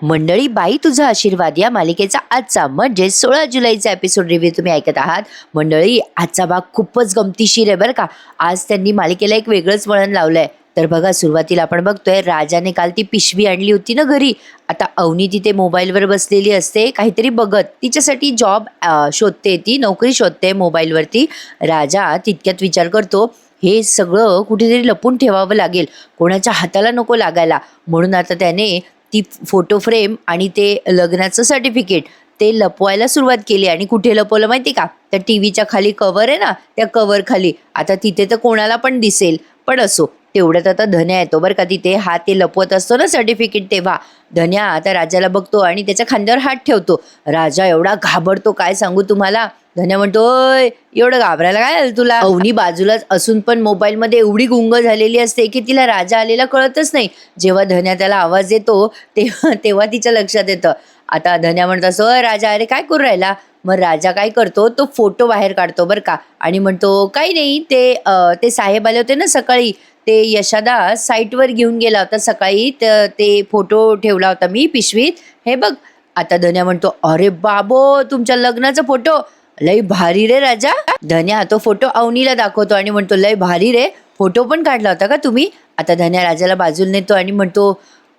मंडळी, बाई तुझा आशीर्वाद या मालिकेचा आजचा म्हणजे 16 जुलैचा एपिसोड रिव्ह्यू तुम्ही ऐकत आहात. मंडळी, आजचा भाग खूपच गमतीशीर आहे बरं का. आज त्यांनी मालिकेला एक वेगळंच वळण लावलंय. तर बघा, सुरुवातीला आपण बघतोय राजाने काल ती पिशवी आणली होती ना घरी. आता अवनी तिथे मोबाईलवर बसलेली असते काहीतरी बघत. तिच्यासाठी जॉब शोधते, ती नोकरी शोधते मोबाईलवरती. राजा तितक्यात विचार करतो, हे सगळं कुठेतरी लपून ठेवावं लागेल, कोणाच्या हाताला नको लागायला. म्हणून आता त्याने ती फोटो फ्रेम आणि ते लग्नाचं सर्टिफिकेट ते लपवायला सुरुवात केली. आणि कुठे लपवलं माहिती का? त्या टीव्हीच्या खाली कव्हर आहे ना, त्या कव्हर खाली. आता तिथे तर कोणाला पण दिसेल, पण असो. तेवढ्यात आता धन्या येतो बरं का तिथे. हा ते लपवत असतो ना सर्टिफिकेट, तेव्हा धन्या आता राजाला बघतो आणि त्याच्या खांद्यावर हात ठेवतो. राजा एवढा घाबरतो, काय सांगू तुम्हाला. धन्या म्हणतो, ओय एवढं घाबरायला काय झालं तुला? अवनी बाजूलाच असून पण मोबाईलमध्ये एवढी गुंग झालेली असते की तिला राजा आलेला कळतच नाही. जेव्हा धन्या त्याला आवाज देतो तेव्हा तेव्हा तिच्या लक्षात येतं. आता धन्या म्हणतो असं, राजा अरे काय करू राहिला? मग राजा काय करतो, तो फोटो बाहेर काढतो बरं का. आणि म्हणतो काही नाही, ते साहेब आले होते ना सकाळी, ते यशादा साईटवर घेऊन गेला होता सकाळी, ते फोटो ठेवला होता मी पिशवीत, हे बघ. आता धन्या म्हणतो, अरे बाबो, तुमच्या लग्नाचा फोटो लय भारी रे राजा. धन्या तो फोटो अवनीला दाखवतो आणि म्हणतो, लय भारी रे, फोटो पण काढला होता का तुम्ही? आता धन्या राजाला बाजूला नेतो आणि म्हणतो,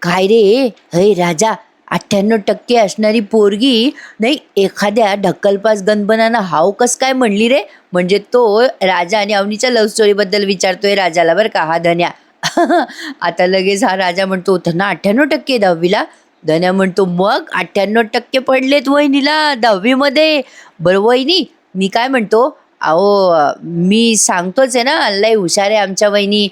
काय रे हे राजा, 98% असणारी पोरगी नाही एखाद्या ढक्कलपास गणपणानं हाव कस काय म्हणली रे? म्हणजे तो राजा आणि अवनीच्या लव्ह स्टोरी बद्दल विचारतोय राजाला बरं का हा धन्या. आता लगेच हा राजा म्हणतो, त्यांना 98% 10वीला. धन्या म्हणतो, मग 98% पडलेत वहिनीला 10वी मध्ये. बरं वहिनी, मी काय म्हणतो, अहो मी सांगतोच आहे ना, लय हुशार आहे आमच्या वहिनी.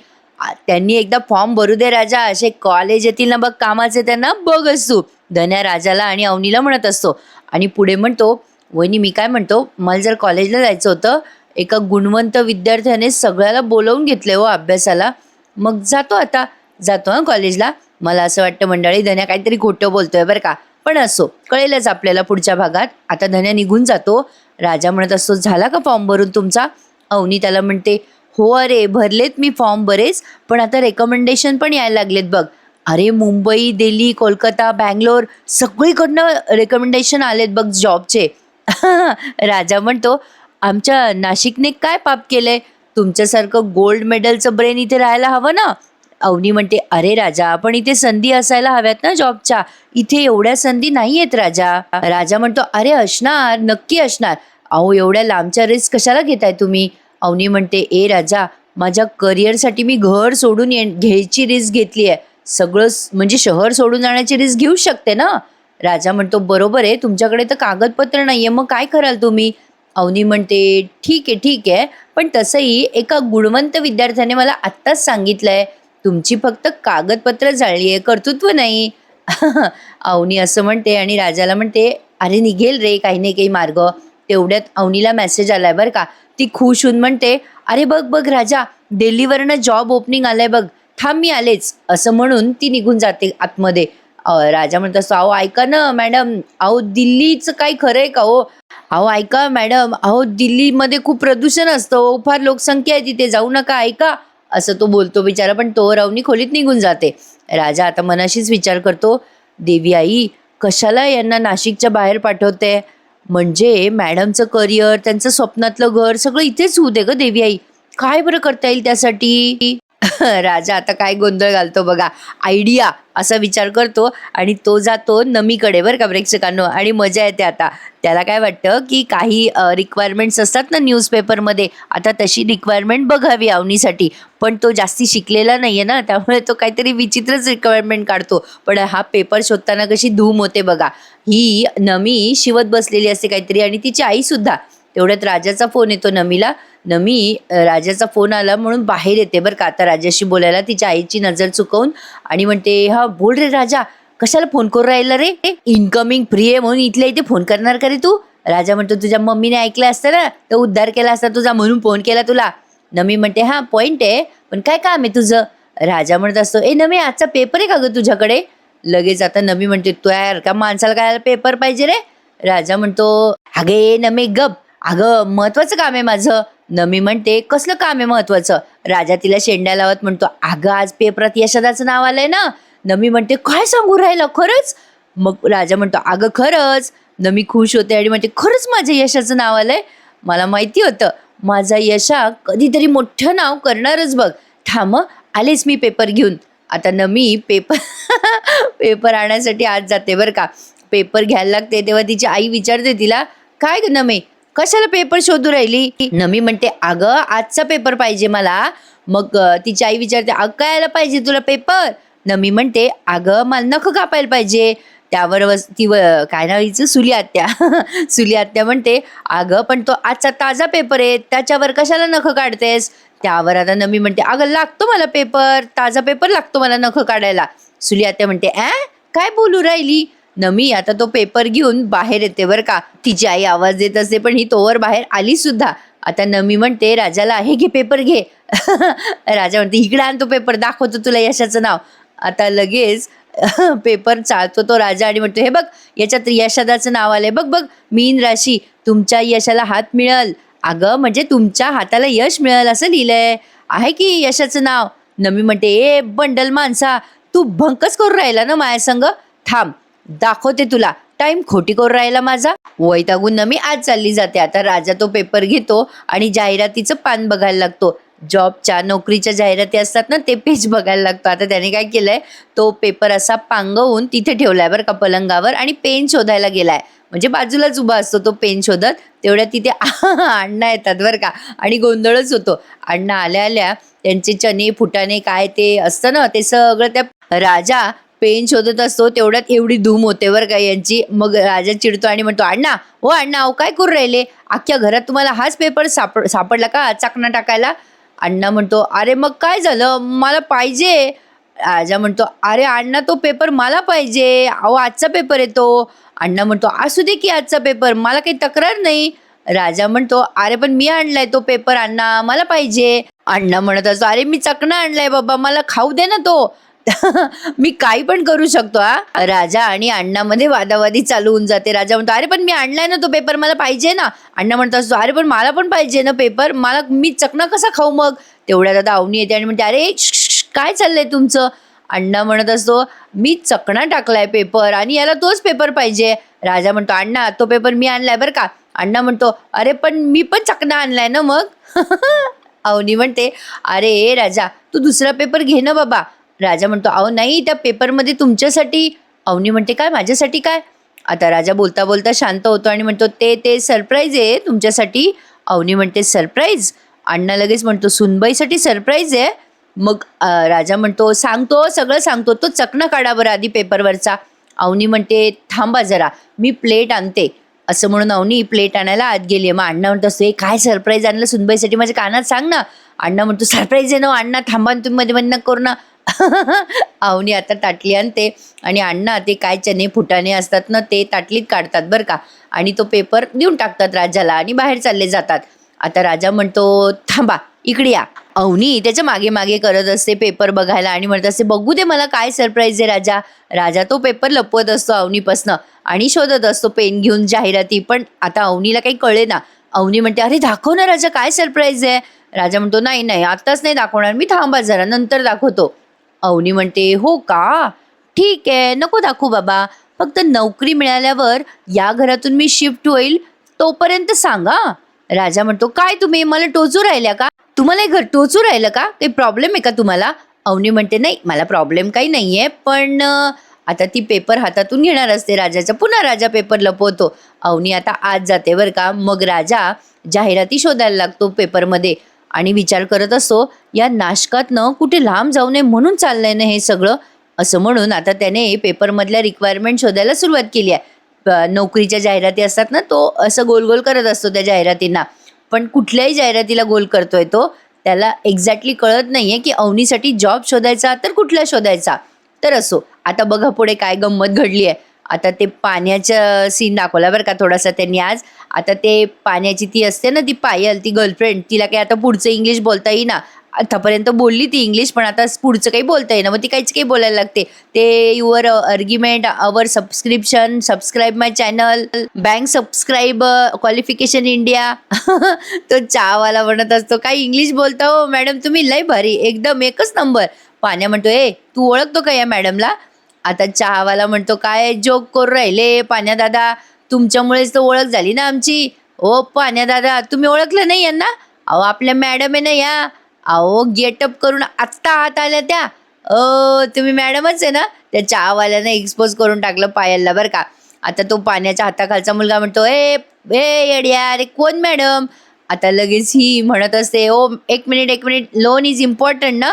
त्यांनी एकदा फॉर्म भरू दे राजा, असे कॉलेज येतील ना बघ कामाचे, त्यांना बघ असतो. धन्या राजाला आणि अवनीला म्हणत असतो. आणि पुढे म्हणतो, वहिनी मी काय म्हणतो, मला जर कॉलेजला जायचं होतं, एका गुणवंत विद्यार्थ्याने सगळ्याला बोलवून घेतले हो अभ्यासाला. मग जातो हा कॉलेजला. मला असं वाटतं मंडळी, धन्या काहीतरी खोटं बोलतोय बरं का. पण असो, कळेलच आपल्याला पुढच्या भागात. आता धन्या निघून जातो. राजा म्हणत असतो, झाला का फॉर्म भरून तुमचा? अवनी त्याला म्हणते, हो अरे भरलेत मी फॉर्म बरेच, पण आता रेकमेंडेशन पण यायला लागलेत बघ. अरे मुंबई, दिल्ली, कोलकाता, बँगलोर सगळीकडनं रेकमेंडेशन आलेत बघ जॉबचे. राजा म्हणतो, आमच्या नाशिकने काय पाप केलंय? तुमच्यासारखं गोल्ड मेडलचं ब्रेन इथे राहायला हवं ना. अवनी म्हणते, अरे राजा, पण इथे संधी असायला हव्यात ना जॉबच्या. इथे एवढ्या संधी नाही आहेत राजा. राजा म्हणतो, अरे असणार, नक्की असणार. अहो एवढ्या लांबच्या रिस्क कशाला घेताय तुम्ही? अवनी म्हणते, ए राजा, माझ्या करिअरसाठी मी घर सोडून घ्यायची रिस्क घेतली आहे. सगळं म्हणजे शहर सोडून जाण्याची रिस्क घेऊ शकते ना. राजा म्हणतो, बरोबर आहे, तुमच्याकडे तर कागदपत्र नाहीये, मग काय कराल तुम्ही? अवनी म्हणते, ठीक आहे, पण तसंही एका गुणवंत विद्यार्थ्याने मला आत्ताच सांगितलंय, तुमची फक्त कागदपत्र जाळली आहे, कर्तृत्व नाही. अवनी असं म्हणते आणि राजाला म्हणते, अरे निघेल रे काही नाही काही मार्ग. तेवढ्यात अवनीला मेसेज आलाय बरं का. ती खुश होऊन म्हणते, अरे बघ बघ राजा, दिल्लीवरनं जॉब ओपनिंग आलंय बघ, थांब मी आलेच, असं म्हणून ती निघून जाते आतमध्ये. राजा म्हणत असतो, अहो ऐका ना मॅडम, अहो दिल्लीचं काही खरं आहे का हो? अहो ऐका मॅडम, अहो दिल्लीमध्ये खूप प्रदूषण असतं हो, फार लोकसंख्या आहे तिथे, जाऊ नका ऐका, असं तो बोलतो बिचारा. पण तो अवनी खोलीत निघून जाते. राजा आता मनाशीच विचार करतो, देवी आई कशाला यांना नाशिकच्या बाहेर पाठवते? म्हणजे मॅडमचं करिअर, त्यांचं स्वप्नातलं घर सगळं इथेच होऊ दे ग देवी आई. काय बरं करता येईल त्यासाठी? राजा आता काय गोंधळ घालतो बघा. आयडिया असा विचार करतो आणि तो जातो नमीकडे बरं का प्रेक्षकांनो. आणि मजा येते आता. त्याला काय वाटतं की काही रिक्वायरमेंट्स असतात ना न्यूजपेपरमध्ये, आता तशी रिक्वायरमेंट बघावी अवनीसाठी. पण तो जास्ती शिकलेला नाही आहे ना, त्यामुळे तो काहीतरी विचित्रच रिक्वायरमेंट काढतो. पण हा पेपर शोधताना कशी धूम होते बघा. ही नमी शिवत बसलेली असते काहीतरी आणि तिची आईसुद्धा. तेवढ्यात राजाचा फोन येतो नमीला. नमी राजाचा फोन आला म्हणून बाहेर येते बरं का आता राजाशी बोलायला, तिच्या आईची नजर चुकवून. आणि म्हणते, हा बोल रे राजा, कशाला फोन करू राहिला रे? इनकमिंग फ्री आहे म्हणून इथल्या इथे फोन करणार का रे तू? राजा म्हणतो, तुझ्या मम्मीने ऐकलं असतं ना तर उद्धार केला असता तुझा, म्हणून फोन केला तुला. नमी म्हणते, हा पॉइंट आहे, पण काय काम आहे तुझं? राजा म्हणत असतो, ए नमी, आजचा पेपर आहे का ग तुझ्याकडे? लगेच आता नमी म्हणते, तू यार का माणसाला काय पेपर पाहिजे रे? राजा म्हणतो, अगे नमी गप, अगं महत्वाचं काम आहे माझं. नमी म्हणते, कसलं काम आहे महत्वाचं? राजा तिला शेंड्या लावत म्हणतो, अगं आज पेपरात यशदाचं नाव आलंय ना. नमी म्हणते, काय सांगू राहिलं खरंच? मग राजा म्हणतो, अगं खरंच. नमी खुश होते आणि म्हणते, खरंच माझ्या यशाचं नाव आलंय. मला माहिती होतं माझा यशा कधीतरी मोठं नाव करणारच बघ. थांब आलेच मी पेपर घेऊन. आता नमी पेपर पेपर आणण्यासाठी आज जाते बरं का. पेपर घ्यायला लागते तेव्हा तिची आई विचारते तिला, काय ग नमे, कशाला पेपर शोधू राहिली? नमी म्हणते, अगं आजचा पेपर पाहिजे मला. मग तिची आई विचारते, अगं काय यायला पाहिजे तुला पेपर? नमी म्हणते, अगं मला नखं कापायला पाहिजे. त्यावर काय नाव हिचं, सुली आत्या सुली आत्या म्हणते, अगं पण तो आजचा ताजा पेपर आहे, त्याच्यावर कशाला नखं काढतेस? त्यावर आता नमी म्हणते, अगं लागतो मला पेपर, ताजा पेपर लागतो मला नखं काढायला. सुली आत्या म्हणते, काय बोलू राहिली? नमी आता तो पेपर घेऊन बाहेर येते बरं का. तिची आई आवाज देत असते पण ही तोवर बाहेर आली सुद्धा. आता नमी म्हणते राजाला, हे घे पेपर घे. राजा म्हणते, इकडे आण तो पेपर, दाखवतो तुला यशाचं नाव. आता लगेच पेपर चालतो तो राजा आणि म्हणतो, हे बघ याच्यात यशदाचं नाव आलंय, बघ बघ, मीन राशी, तुमच्या यशाला हात मिळल. अगं म्हणजे तुमच्या हाताला यश मिळेल असं लिहिलंय, आहे की यशाचं नाव. नमी म्हणते, ए बंडल माणसा, तू भंकच करून राहिला ना माझ्या संग, थांब दाखवते तुला, टाइम खोटी करून राहिला माझा. वैतागून नमी आज चालली जाते. आता राजा तो पेपर घेतो आणि जाहिरातीचं पान बघायला लागतो. जॉबच्या नोकरीच्या जाहिराती असतात ना, ते पेज बघायला लागतो. आता त्याने काय केलंय, तो पेपर असा पांगवून तिथे ठेवलाय बरं का पलंगावर आणि पेन शोधायला गेलाय. म्हणजे बाजूलाच उभा असतो तो पेन शोधत. तेवढ्या तिथे अण्णा येतात बरं का आणि गोंधळच होतो. अण्णा आल्या आल्या त्यांचे चणे फुटाणे काय ते असतं ना, ते सगळं त्या राजा पेन शोधत असतो. तेवढ्यात एवढी धूम होते बरं का यांची. मग राजा चिडतो आणि म्हणतो, अण्णा हो अण्णा, अहो काय करू राहिले, अख्ख्या घरात तुम्हाला हाच पेपर सापडला का चाकणा टाकायला? अण्णा म्हणतो, अरे मग काय झालं, मला पाहिजे. राजा म्हणतो, अरे अण्णा तो पेपर मला पाहिजे, अहो आजचा पेपर येतो. अण्णा म्हणतो, असू दे की आजचा पेपर, मला काही तक्रार नाही. राजा म्हणतो, अरे पण मी आणलाय तो पेपर अण्णा, मला पाहिजे. अण्णा म्हणत असतो, अरे मी चकणा आणलाय बाबा, मला खाऊ दे ना तो. मी काही पण करू शकतो. राजा आणि अण्णामध्ये वादावादी चालू होऊन जाते. राजा म्हणतो, अरे पण मी आणलाय ना तो पेपर, मला पाहिजे ना. अण्णा म्हणतो असतो, अरे पण मला पण पाहिजे ना पेपर, मला, मी चकना कसा खाऊ मग? तेवढ्यात आता अवनी येते आणि म्हणते, अरे काय चाललंय तुमचं? अण्णा म्हणत असतो, मी चकणा टाकलाय पेपर आणि याला तोच पेपर पाहिजे. राजा म्हणतो, अण्णा तो पेपर मी आणलाय बरं का. अण्णा म्हणतो, अरे पण मी पण चकणा आणलाय ना मग. अवनी म्हणते, अरे राजा तू दुसरा पेपर घे ना बाबा. राजा म्हणतो, अहो नाही, त्या पेपरमध्ये तुमच्यासाठी. अवनी म्हणते, काय माझ्यासाठी काय? आता राजा बोलता बोलता शांत होतो आणि म्हणतो, ते सरप्राईज आहे तुमच्यासाठी. अवनी म्हणते, सरप्राईज? अण्णा लगेच म्हणतो, सुनबाईसाठी सरप्राईज आहे. मग राजा म्हणतो, सांगतो सगळं सांगतो, तो चकना काढा बरं आधी पेपरवरचा. अवनी म्हणते, थांबा जरा मी प्लेट आणते. असं म्हणून अवनी प्लेट आणायला आत गेली. मग अण्णा म्हणतो, हे काय सरप्राईज आणलं सुनबाईसाठी, माझ्या कानात सांग ना. अण्णा म्हणतो, सरप्राईज आहे ना अण्णा, थांबा तुम्ही मध्ये मध्ये करू ना. अवनी आता ताटली आणते आणि अण्णा ते काय चणे फुटाणे असतात ना, ते ताटलीत काढतात बरं का आणि तो पेपर देऊन टाकतात राजाला आणि बाहेर चालले जातात. आता राजा म्हणतो, थांबा इकडे या. अवनी त्याच्या मागे मागे करत असते पेपर बघायला आणि म्हणत असते, बघू दे मला काय सरप्राईज आहे राजा. राजा तो पेपर लपवत असतो अवनीपासनं आणि शोधत असतो पेन घेऊन जाहिराती. पण आता अवनीला काही कळे ना. अवनी म्हणते, अरे दाखव ना राजा, काय सरप्राईज आहे? राजा म्हणतो, नाही नाही आत्ताच नाही दाखवणार मी, थांबा जरा नंतर दाखवतो. अवनी म्हणते, हो का, ठीक आहे, नको दाखवू बाबा, फक्त नोकरी मिळाल्यावर या घरातून मी शिफ्ट होईल तोपर्यंत सांगा. राजा म्हणतो, काय तुम्ही मला टोचू राहिल्या का? तुम्हाला हे घर टोचू राहिलं का? काही प्रॉब्लेम आहे का तुम्हाला? अवनी म्हणते, नाही मला प्रॉब्लेम काही नाहीये, पण आता ती पेपर हातातून घेणार असते राजाचा. पुन्हा राजा पेपर लपवतो. अवनी आता आत जाते बरं का. मग राजा जाहिराती शोधायला लागतो पेपरमध्ये आणि विचार करत असतो, या नाशकातनं कुठे लांब जाऊ नये म्हणून चाललंय ना हे सगळं. असं म्हणून आता त्याने पेपरमधल्या रिक्वायरमेंट शोधायला सुरुवात केली आहे. नोकरीच्या जाहिराती असतात ना, तो असं गोल गोल करत असतो त्या जाहिरातींना. पण कुठल्याही जाहिरातीला गोल करतोय तो. त्याला एक्झॅक्टली कळत नाहीये की अवनीसाठी जॉब शोधायचा तर कुठला शोधायचा. तर असो, आता बघा पुढे काय गंमत घडली आहे. आता ते पाण्याचं सीन दाखवला बरं का थोडासा त्यांनी आज. आता ते पाण्याची ती असते ना ती पायल, ती गर्लफ्रेंड, तिला काही आता पुढचं इंग्लिश बोलता येईना. आतापर्यंत बोलली ती इंग्लिश, पण आता पुढचं काही बोलता येईना. मग ती काहीच काही बोलायला लागते. ते your argument our subscription, subscribe my channel, bank subscribe, qualification India. तो चहावाला म्हणत असतो, काय इंग्लिश बोलता हो मॅडम तुम्ही, लय भारी, एकदम एकच नंबर. पाण्या म्हणतो, ए तू ओळखतो का या मॅडमला? आता चहावाला म्हणतो, काय जोक करू राहिले पाण्या दादा, तुमच्यामुळेच तर ओळख झाली ना आमची. ओ पाण्या दादा, तुम्ही ओळखलं नाही यांना? अहो आपल्या मॅडम आहे ना या. अहो गेटअप करून आत्ता आत आल्या त्या. तुम्ही मॅडमच आहे ना? त्या चहावाल्यानं एक्सपोज करून टाकलं पायलला बरं का. आता तो पाण्याच्या हाताखालचा मुलगा म्हणतो, ए ए येड्या, अरे कोण मॅडम? आता लगेच ही म्हणत असते, ओ एक मिनिट, लोन इज इम्पॉर्टंट ना,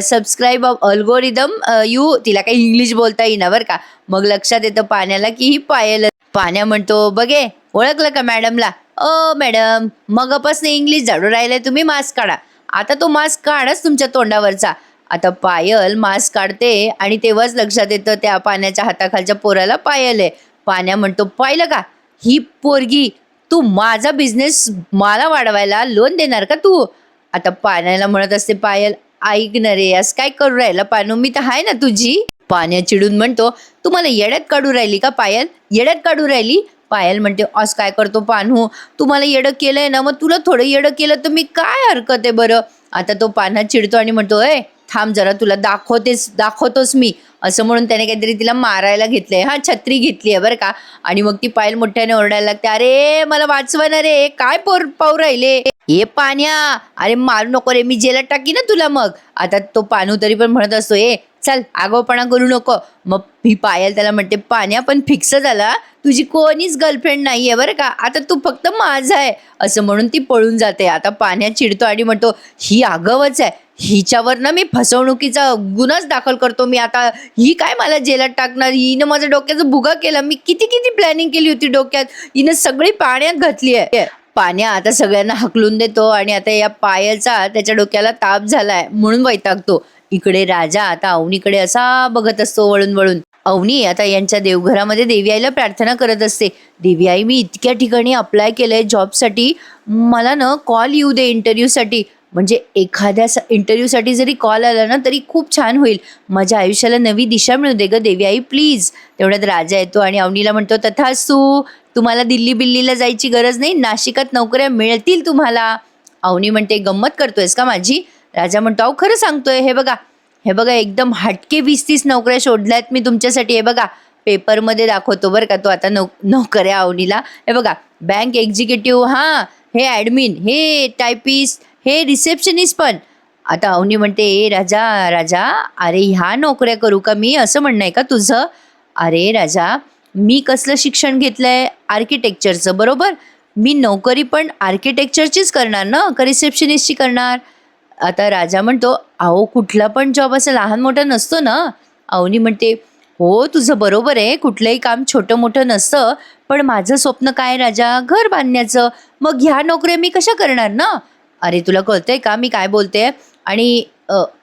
सबस्क्राईब अल्गोरिदम यू. तिला काही इंग्लिश बोलता येईना बरं का. मग लक्षात येतं पाण्याला की ही पायल. पाण्या म्हणतो, बघे ओळखलं का मॅडमला? ओ मॅडम, मगापासून इंग्लिश झाडू राहिले तुम्ही, मास्क काढा. आता तो मास्क काढच तुमच्या तोंडावरचा. आता पायल मास्क काढते आणि तेव्हाच लक्षात येतं त्या पाण्याच्या हाताखालच्या पोराला पायल आहे. पाण्या म्हणतो, पाहिलं का, ही पोरगी, तू माझा बिझनेस मला वाढवायला लोन देणार का तू? आता पाण्याला म्हणत असते पायल, ऐक ना रे, असं काय करू राहिला पानू, मी तर आहे ना तुझी. पाण्या चिडून म्हणतो, तू मला येड्यात काढू राहिली का पायल? येड्यात काढू राहिली? पायल म्हणते, असं काय करतो पानू, तू मला येडं केलंय ना, मग तुला थोडं येडं केलं तर मी काय हरकत आहे बरं? आता तो पान्हा चिडतो आणि म्हणतो, ए थांब जरा, तुला दाखवतोस मी. असं म्हणून त्याने काहीतरी तिला मारायला घेतलंय. हा, छत्री घेतली आहे बरं का. आणि मग ती पायल मोठ्याने ओरडायला लागते, अरे मला वाचवा ना रे, काय पाहू राहिले? ए पाण्या, अरे मारू नको रे, मी जेलात टाकी ना तुला मग. आता तो पानू तरी पण म्हणत असतो, ए चल आगाऊपणा करू नको. मग ही पायल त्याला म्हणते, पाण्या पण फिक्स झाला, तुझी कोणीच गर्लफ्रेंड नाहीये बरं का, आता तू फक्त माझा आहे. असं म्हणून ती पळून जाते. आता पाण्या चिडतो आणि म्हणतो, ही आगावच आहे, हिच्यावर ना मी फसवणुकीचा गुन्हाच दाखल करतो मी आता. ही काय मला जेलात टाकणार? हिनं माझ्या डोक्याचा भुगा केला. मी किती प्लॅनिंग केली होती डोक्यात, हिनं सगळी पाण्यात घातली आहे. पाण्या आता सगळ्यांना हकलून देतो आणि आता या पायलचा त्याच्या डोक्याला ताप झालाय म्हणून वैतागतो. इकडे राजा आता अवनीकडे असा बघत असतो वळून. अवनी आता यांच्या देवघरामध्ये देवी आईला प्रार्थना करत असते. देवी आई, मी इतक्या ठिकाणी अप्लाय केलंय जॉबसाठी, मला ना कॉल येऊ दे इंटरव्ह्यूसाठी. म्हणजे एखाद्या इंटरव्ह्यूसाठी जरी कॉल आला ना तरी खूप छान होईल. माझ्या आयुष्याला नवी दिशा मिळू दे ग देवी आई, प्लीज. तेवढ्यात राजा येतो आणि अवनीला म्हणतो, तथास्तु, तुम्हाला दिल्ली बिल्लीला जायची गरज नाही, नाशिकात नोकऱ्या मिळतील तुम्हाला. अवनी म्हणते, गंमत करतोयस का माझी? राजा म्हणतो, अहो खरं सांगतोय, हे बघा एकदम हटके 20-30 नोकऱ्या शोधल्यात मी तुमच्यासाठी. हे बघा पेपरमध्ये दाखवतो बरं का तो आता नोकऱ्या अवनीला. हे बघा, बँक एक्झिक्युटिव्ह, हां हे ॲडमिन, हे टायपिस्ट, हे रिसेप्शनिस्ट पण. आता अवनी म्हणते, ए राजा, अरे ह्या नोकऱ्या करू का मी, असं म्हणणं आहे का तुझं? अरे राजा, मी कसलं शिक्षण घेतलंय? आर्किटेक्चरचं, बरोबर. मी नोकरी पण आर्किटेक्चरचीच करणार ना, का रिसेप्शनिस्टची करणार? आता राजा म्हणतो, अहो कुठला पण जॉब असं लहान मोठं नसतो ना. अवनी म्हणते, हो तुझं बरोबर आहे, कुठलंही काम छोटं मोठं नसतं, पण माझं स्वप्न काय राजा, घर बांधण्याचं. मग ह्या नोकऱ्या मी कशा करणार ना? अरे तुला कळतंय का मी काय बोलते? आणि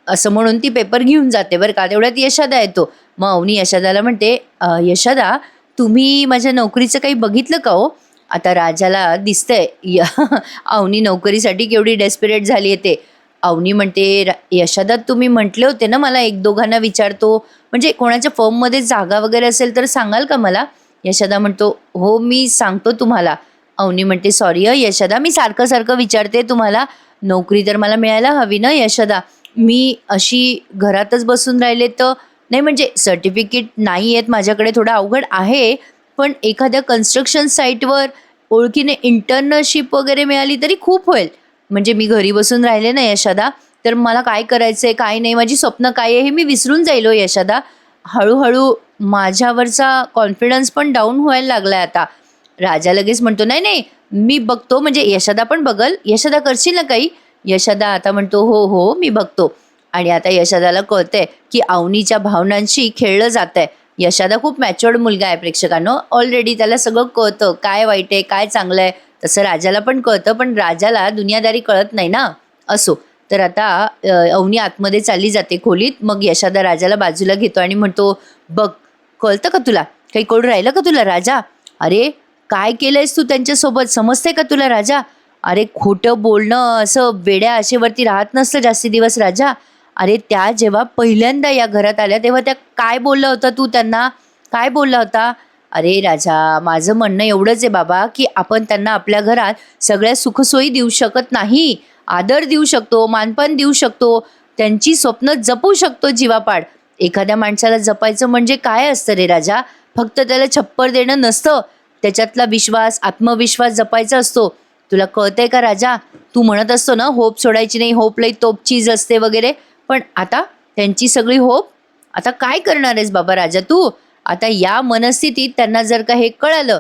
असं म्हणून ती पेपर घेऊन जाते बरं का. तेवढ्यात यशादा येतो. मग अवनी यशादाला म्हणते, यशादा, तुम्ही माझ्या नोकरीचं काही बघितलं का हो? आता राजाला दिसतंय अवनी नोकरीसाठी केवढी डेस्परेट झाली आहे ते. अवनी म्हणते, यशादा तुम्ही म्हटले होते ना मला एक दोघांना विचारतो, म्हणजे कोणाच्या फर्ममध्ये जागा वगैरे असेल तर सांगाल का मला? यशादा म्हणतो, हो मी सांगतो तुम्हाला. अवनी म्हणते, सॉरी यशादा, मी सारखं विचारते तुम्हाला, नोकरी तर मला मिळायला हवी ना यशादा. मी अशी घरातच बसून राहिले तर नाही, म्हणजे सर्टिफिकेट नाही आहेत माझ्याकडे, थोडं अवघड आहे, पण एखाद्या कन्स्ट्रक्शन साईटवर ओळखीने इंटर्नशिप वगैरे मिळाली तरी खूप होईल. म्हणजे मी घरी बसून राहिले ना यशादा, तर मला काय करायचं आहे काय नाही, माझी स्वप्न काय आहे हे मी विसरून जाईल हो यशादा. हळूहळू माझ्यावरचा कॉन्फिडन्स पण डाऊन व्हायला लागला आहे आता. राजा लगेच म्हणतो, नाही मी बघतो, म्हणजे यशादा पण बघल. यशादा करशील ना काही? यशादा आता म्हणतो, हो मी बघतो. आणि आता यशादाला कळतंय की अवनीच्या भावनांशी खेळलं जात आहे. यशादा खूप मॅच्युअर्ड मुलगा आहे प्रेक्षकांनो, ऑलरेडी त्याला सगळं कळतं, काय वाईट आहे काय चांगलं आहे. तसं राजाला पण कळतं, पण राजाला दुनियादारी कळत नाही ना. असो, तर आता अवनी आतमध्ये चालली जाते खोलीत. मग यशादा राजाला बाजूला घेतो आणि म्हणतो, बघ कळतं का तुला, काही कळू राहिलं का तुला राजा? अरे काय केलंयस तू त्यांच्यासोबत, समजतंय का तुला राजा? अरे खोटं बोलणं असं वेड्या आशेवरती राहत नसतं जास्ती दिवस राजा. अरे त्या जेव्हा पहिल्यांदा या घरात आल्या तेव्हा त्या काय बोलला होता तू त्यांना, काय बोलला होता? अरे राजा, माझं म्हणणं एवढंच आहे बाबा की आपण त्यांना आपल्या घरात सगळ्या सुखसोयी देऊ शकत नाही, आदर देऊ शकतो, मानपान देऊ शकतो, त्यांची स्वप्न जपू शकतो जीवापाड. एखाद्या माणसाला जपायचं म्हणजे काय असतं रे राजा? फक्त त्याला छप्पर देणं नसतं, त्याच्यातला विश्वास, आत्मविश्वास जपायचा असतो. तुला कळतंय का राजा? तू म्हणत असतो ना होप सोडायची नाही, होप लई तोप चीज असते वगैरे, पण आता त्यांची सगळी होप, आता काय करणार आहेस बाबा राजा तू? आता या मनस्थितीत त्यांना जर का हे कळालं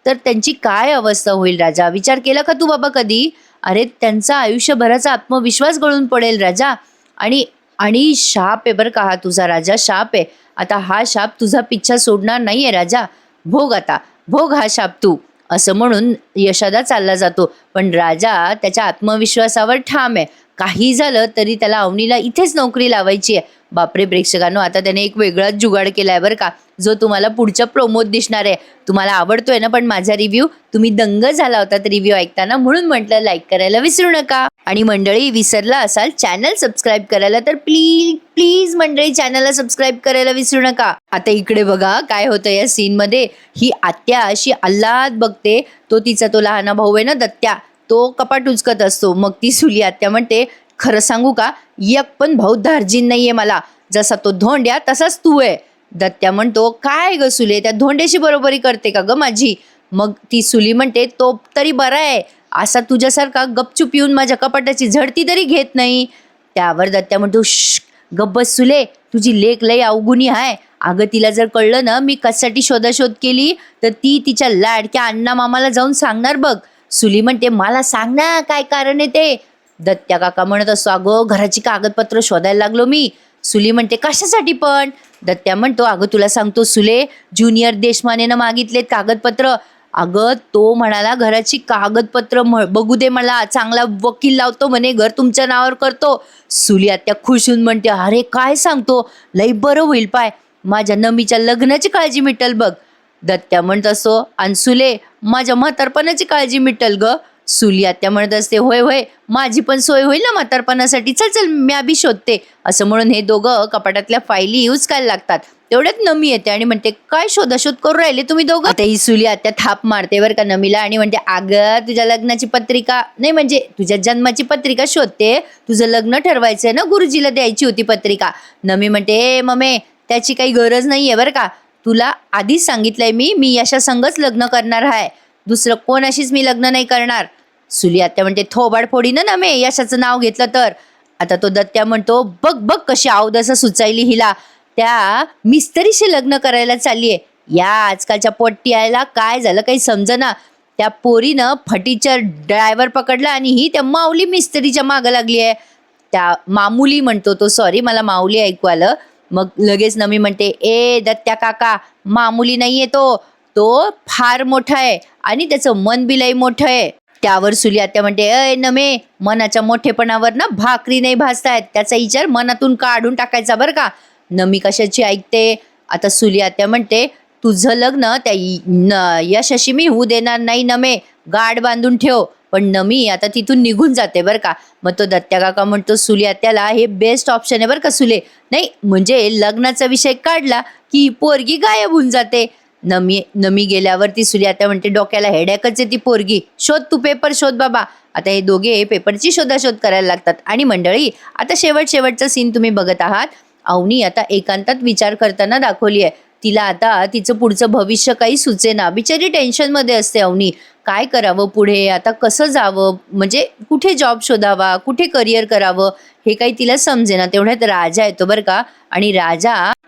तर त्यांची काय अवस्था होईल राजा? विचार केला का तू बाबा कधी? अरे त्यांचा आयुष्यभराचा आत्मविश्वास गळून पडेल राजा. आणि आणि शाप आहे बरं का हा तुझा राजा, शाप आहे. आता हा शाप तुझा पिच्छा सोडणार नाहीये राजा. भोग आता, भोग हा शाप तू. असं म्हणून यशोदा चालला जातो. पण राजा त्याच्या आत्मविश्वासावर ठाम आहे. काही झालं तरी त्याला अवनीला इथेच नोकरी लावायची आहे. बापरे प्रेक्षकांनो, आता त्याने एक वेगळाच जुगाड केलाय बरं का, जो तुम्हाला पुढच्या प्रोमोत दिसणार आहे. तुम्हाला आवडतोय ना पण माझा रिव्ह्यू? तुम्ही दंग झाला होतात रिव्ह्यू ऐकताना, म्हणून म्हटलं लाईक करायला विसरू नका. आणि मंडळी, विसरला असाल चॅनल सबस्क्राईब करायला तर प्लीज प्लीज मंडळी चॅनलला सबस्क्राईब करायला विसरू नका. आता इकडे बघा काय होतं या सीन मध्ये. ही आत्या अशी आल्हाद बघते, तो तिचा तो लहाना भाऊ आहे ना दत्त्या, तो कपाट उचकत असतो. मग ती सुली आत्या म्हणते, खरं सांगू का, एक पण भाऊ धार्जिन नाहीये मला, जसा तो धोंड्या तसाच तू आहे. दत्त्या म्हणतो, काय ग सुले, त्या धोंड्याशी बरोबरी करते का ग माझी? मग ती सुली म्हणते, तो तरी बरा आहे, असा तुझ्यासारखा गपचूप येऊन माझ्या कपाटाची झडती तरी घेत नाही. त्यावर दत्त्या म्हणतो, गप्प बस सुले, तुझी लेक लय अवगुणी आहे. अगं तिला जर कळलं ना मी कशासाठी शोधाशोध केली तर ती तिच्या लाडक्या अण्णा मामाला जाऊन सांगणार बघ. सुली म्हणते, मला सांग ना काय कारण आहे ते. दत्त्या काका म्हणत असतो, अगं घराची कागदपत्र शोधायला लागलो मी. सुली म्हणते, कशासाठी पण? दत्त्या म्हणतो, अगं तुला सांगतो सुले, ज्युनियर देशमानेनं मागितलेत कागदपत्र. अगं तो म्हणाला घराची कागदपत्र बघू दे मला, चांगला वकील लावतो म्हणे, घर तुमच्या नावावर करतो. सुली आत्या खुश होऊन म्हणते, अरे काय सांगतो, लई बरं होईल पाय, माझ्या नमीच्या लग्नाची काळजी मिटल बघ. दत्त्या म्हणत असतो, आणि सुले माझ्या म्हातारपणाची काळजी मिटल ग. सुली आत्या म्हणत असते, होय होय, माझी पण सोय होईल ना म्हातारपणासाठी, चल चल मी बी शोधते. असं म्हणून हे दोघं कपाटातल्या फायली उचकायला लागतात. तेवढ्यात नमी येते आणि म्हणते, काय शोधाशोध करू राहिले तुम्ही दोघं? आता ही सुली आत्या थाप मारते बरं का नमीला आणि म्हणते, अगं तुझ्या लग्नाची पत्रिका नाही, म्हणजे तुझ्या जन्माची पत्रिका शोधते. तुझं लग्न ठरवायचंय ना, गुरुजीला द्यायची होती पत्रिका. नमी म्हणते, ए ममे, त्याची काही गरज नाहीये बरं का, तुला आधीच सांगितलंय मी यशा संगच लग्न करणार आहे, दुसरं कोणाशीच मी लग्न नाही करणार. सुली आत्या म्हणते, थोबाड फोडी ना मे यशाचं नाव घेतलं तर. आता तो दत्त्या म्हणतो, बघ बघ कशी अवदसा सुचायली हिला, त्या मिस्त्रीशी लग्न करायला चाललीये. या आजकालच्या पोट्ट्याला काय झालं काही समजना. त्या पोरीनं फटीचा ड्रायव्हर पकडला आणि ही त्या माऊली मिस्त्रीच्या मागं लागली आहे. त्या मामुली म्हणतो तो, सॉरी मला माऊली ऐकू आलं. मग लगेच नमी म्हणते, ए दत्त्या काका, मामुली नाहीये तो फार मोठा आहे आणि त्याचं मन बी लई मोठं आहे. त्यावर सुली आत्या म्हणते, अय नमे, मनाच्या मोठेपणावर ना भाकरी नाही भाजतायत, त्याचा विचार मनातून काढून टाकायचा बरं का. नमी कशाची ऐकते. आता सुली आत्या म्हणते, तुझं लग्न त्या यशाशी मी होऊ देणार नाही नमे, गाड बांधून ठेव. पण नमी आता तिथून निघून जाते बरं का. मग तो दत्त्या काका म्हणतो सुली आत्याला, हे बेस्ट ऑप्शन आहे बरं का सुले, नाही म्हणजे लग्नाचा विषय काढला की पोरगी गायब होऊन जाते. नमी गेल्यावर ती सुली आत्या म्हणते, डोक्याला हेडॅकच आहे ती पोरगी, शोध तू पेपर शोध बाबा. आता हे दोघे पेपरची शोधाशोध करायला लागतात. आणि मंडळी, आता शेवटचा सीन तुम्ही बघत आहात. अवनी आता एकांतात विचार करताना दाखवली आहे. तिला आता तिचं पुढचं भविष्य काही सुचेना, बिचारी टेन्शनमध्ये असते अवनी. काय करावं पुढे, आता कसं जावं, म्हणजे कुठे जॉब शोधावा, कुठे करिअर करावं, हे काही तिला समजेना. तेवढ्यात राजा येतो बरं का. आणि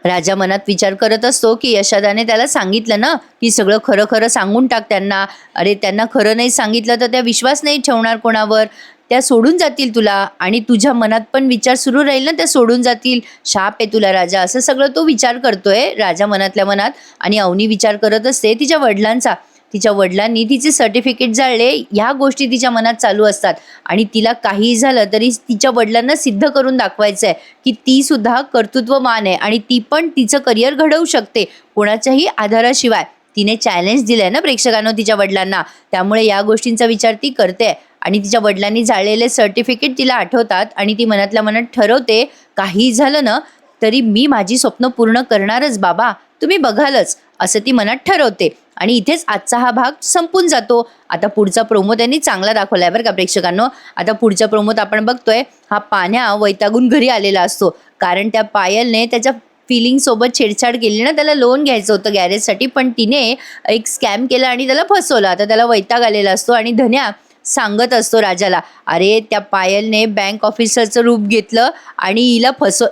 राजा मनात विचार करत असतो की यशोदाने त्याला सांगितलं ना की सगळं खरं खरं सांगून टाक त्यांना. अरे त्यांना खरं नाही सांगितलं तर त्या विश्वास नाही ठेवणार कोणावर, त्या सोडून जातील तुला, आणि तुझ्या मनात पण विचार सुरू राहील ना, त्या सोडून जातील, शाप आहे तुला राजा. असं सगळं तो विचार करतोय राजा मनातल्या मनात. आणि अवनी विचार करत असते तिच्या वडिलांचा. तिच्या वडिलांनी तिचे सर्टिफिकेट जाळले, ह्या गोष्टी तिच्या मनात चालू असतात. आणि तिला काही झालं तरी तिच्या वडिलांना सिद्ध करून दाखवायचं आहे की ती सुद्धा कर्तृत्ववान आहे आणि ती पण तिचं करिअर घडवू शकते कोणाच्याही आधाराशिवाय. तिने चॅलेंज दिलंय ना प्रेक्षकांना तिच्या वडिलांना, त्यामुळे या गोष्टींचा विचार ती करते. आणि तिच्या वडिलांनी जाळलेले सर्टिफिकेट तिला आठवतात आणि ती मनातल्या मनात ठरवते, काही झालं ना तरी मी माझी स्वप्न पूर्ण करणारच बाबा, तुम्ही बघालच, असं ती मनात ठरवते. आणि इथेच आजचा हा भाग संपून जातो. आता पुढचा प्रोमो त्यांनी चांगला दाखवलाय बरं का प्रेक्षकांनो. आता पुढच्या प्रोमोत आपण बघतोय हा पाण्या वैतागून घरी आलेला असतो, कारण त्या पायलने त्याच्या फिलिंग सोबत छेडछाड केली ना, त्याला लोन घ्यायचं होतं गॅरेजसाठी, पण तिने एक स्कॅम केला आणि त्याला फसवलं. आता त्याला वैताग आलेला असतो आणि धन्या सांगत असतो राजाला, "अरे त्या पायलने बँक ऑफिसरचं रूप घेतलं आणि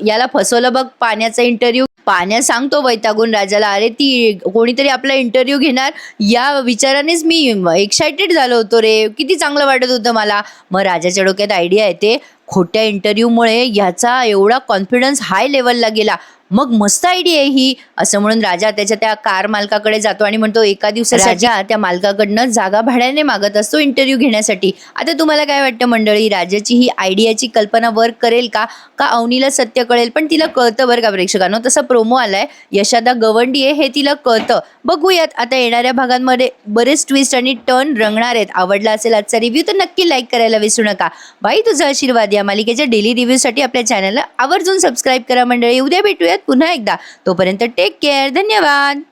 याला फसवलं बघ, पाण्याचा इंटरव्ह्यू." पाण्या सांगतो वैतागून राजाला, "अरे ती कोणीतरी आपला इंटरव्ह्यू घेणार या विचारानेच मी एक्साइटेड झालो होतो रे, किती चांगलं वाटत होतं मला." मग राजाच्या डोक्यात आयडिया येते, खोट्या इंटरव्ह्यूमुळे ह्याचा एवढा कॉन्फिडन्स हाय लेवलला गेला, मग मस्त आयडिया आहे ही, असं म्हणून राजा त्याच्या त्या कार मालकाकडे जातो आणि म्हणतो एका दिवसासाठी राजा त्या मालकाकडनं जागा भाड्याने मागत असतो इंटरव्ह्यू घेण्यासाठी. आता तुम्हाला काय वाटतं मंडळी, राजाची ही आयडियाची कल्पना वर्क करेल का अवनीला सत्य कळेल? पण तिला कळतं बरं का प्रेक्षकांनो, तसा प्रोमो आलाय, यशादा गवंडी आहे हे तिला कळतं. बघूयात आता येणाऱ्या भागांमध्ये बरेच ट्विस्ट आणि टर्न रंगणार आहेत. आवडला असेल आजचा रिव्ह्यू तर नक्की लाईक करायला विसरू नका. बाई तुझा आशीर्वाद या मालिकेच्या डेली रिव्ह्यूसाठी आपल्या चॅनलला आवर्जून सबस्क्राईब करा मंडळी. उद्या भेटूयात पुन्हा एकदा, तोपर्यंत टेक केअर, धन्यवाद.